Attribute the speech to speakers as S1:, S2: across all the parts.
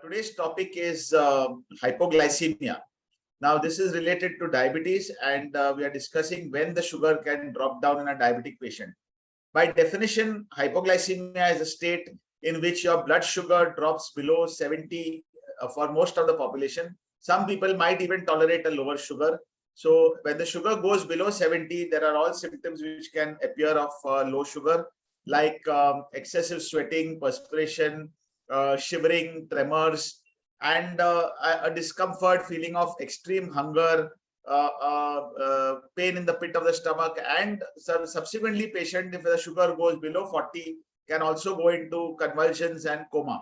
S1: Today's topic is hypoglycemia. Now, this is related to diabetes, and we are discussing when the sugar can drop down in a diabetic patient. By definition, hypoglycemia is a state in which your blood sugar drops below 70 for most of the population. Some people might even tolerate a lower sugar. So, when the sugar goes below 70, there are all symptoms which can appear of low sugar, like excessive sweating, perspiration, shivering, tremors, and a discomfort, feeling of extreme hunger, pain in the pit of the stomach, and subsequently patient, if the sugar goes below 40, can also go into convulsions and coma.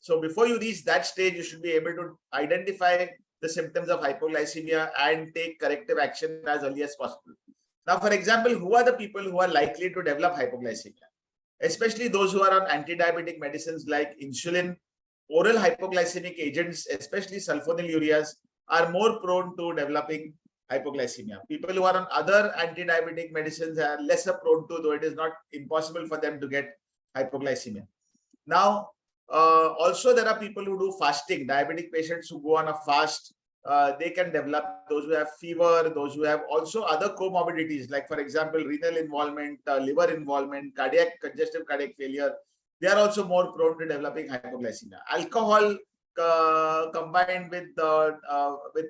S1: So before you reach that stage, you should be able to identify the symptoms of hypoglycemia and take corrective action as early as possible. Now, for example, who are the people who are likely to develop hypoglycemia? Especially those who are on anti-diabetic medicines like insulin. Oral hypoglycemic agents, especially sulfonylureas, are more prone to developing hypoglycememia. People who are on other anti-diabetic medicines are lesser prone to, though it is not impossible for them to get hypoglycemia. Now, also there are people who do fasting. Diabetic patients who go on a fast, they can develop. Those who have fever, those who have also other comorbidities, like for example, renal involvement, liver involvement, congestive cardiac failure, they are also more prone to developing hypoglycemia. Alcohol combined with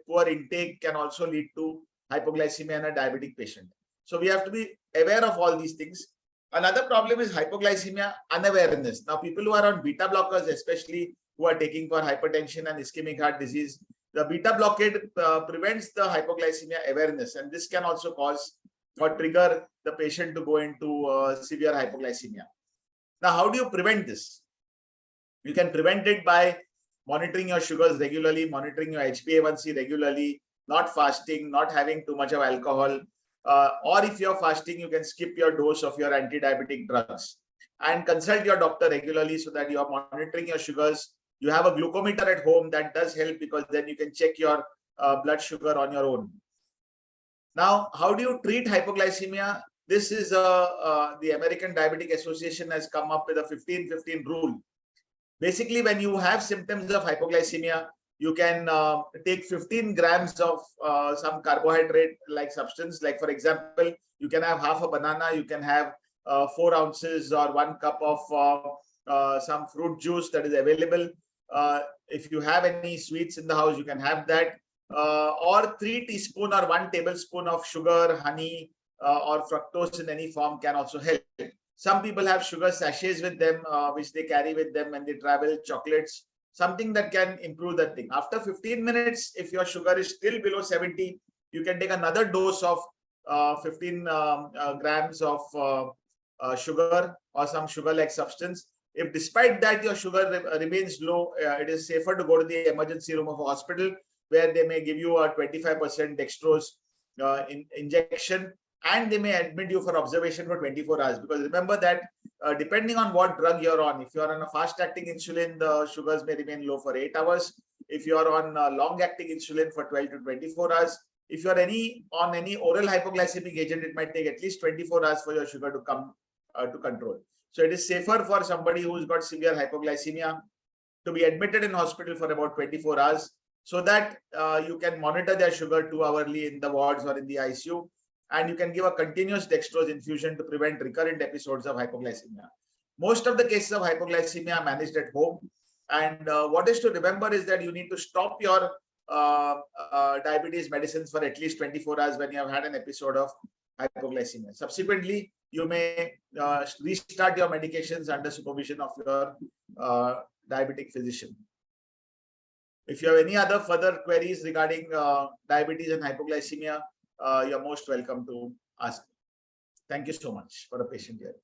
S1: poor intake can also lead to hypoglycemia in a diabetic patient. So we have to be aware of all these things. Another problem is hypoglycemia unawareness. Now, people who are on beta blockers, especially who are taking for hypertension and ischemic heart disease, the beta blockade prevents the hypoglycemia awareness, and this can also cause or trigger the patient to go into severe hypoglycemia. Now, how do you prevent this? You can prevent it by monitoring your sugars regularly, monitoring your HbA1c regularly, not fasting, not having too much of alcohol, or if you're fasting, you can skip your dose of your anti-diabetic drugs and consult your doctor regularly so that you're monitoring your sugars. You have a glucometer at home. That does help because then you can check your blood sugar on your own. Now, how do you treat hypoglycemia? This is the American Diabetic Association has come up with a 15-15 rule. Basically, when you have symptoms of hypoglycemia, you can take 15 grams of some carbohydrate-like substance. Like for example, you can have half a banana, you can have 4 ounces or 1 cup of some fruit juice that is available. If you have any sweets in the house, you can have that. Or 3 teaspoons or 1 tablespoon of sugar, honey, or fructose in any form can also help. Some people have sugar sachets with them, which they carry with them when they travel, chocolates, something that can improve that thing. After 15 minutes, if your sugar is still below 70, you can take another dose of 15 grams of sugar or some sugar-like substance. If despite that your sugar remains low, it is safer to go to the emergency room of a hospital where they may give you a 25% dextrose injection, and they may admit you for observation for 24 hours. Because remember that depending on what drug you're on, if you're on a fast-acting insulin, the sugars may remain low for 8 hours. If you're on long-acting insulin for 12 to 24 hours, if you're on any oral hypoglycemic agent, it might take at least 24 hours for your sugar to come to control. So it is safer for somebody who's got severe hypoglycemia to be admitted in hospital for about 24 hours so that you can monitor their sugar 2 hourly in the wards or in the ICU. And you can give a continuous dextrose infusion to prevent recurrent episodes of hypoglycemia. Most of the cases of hypoglycemia are managed at home. And what is to remember is that you need to stop your diabetes medicines for at least 24 hours when you have had an episode of hypoglycemia. Subsequently, you may restart your medications under supervision of your diabetic physician. If you have any other further queries regarding diabetes and hypoglycemia, you're most welcome to ask. Thank you so much for the patient here.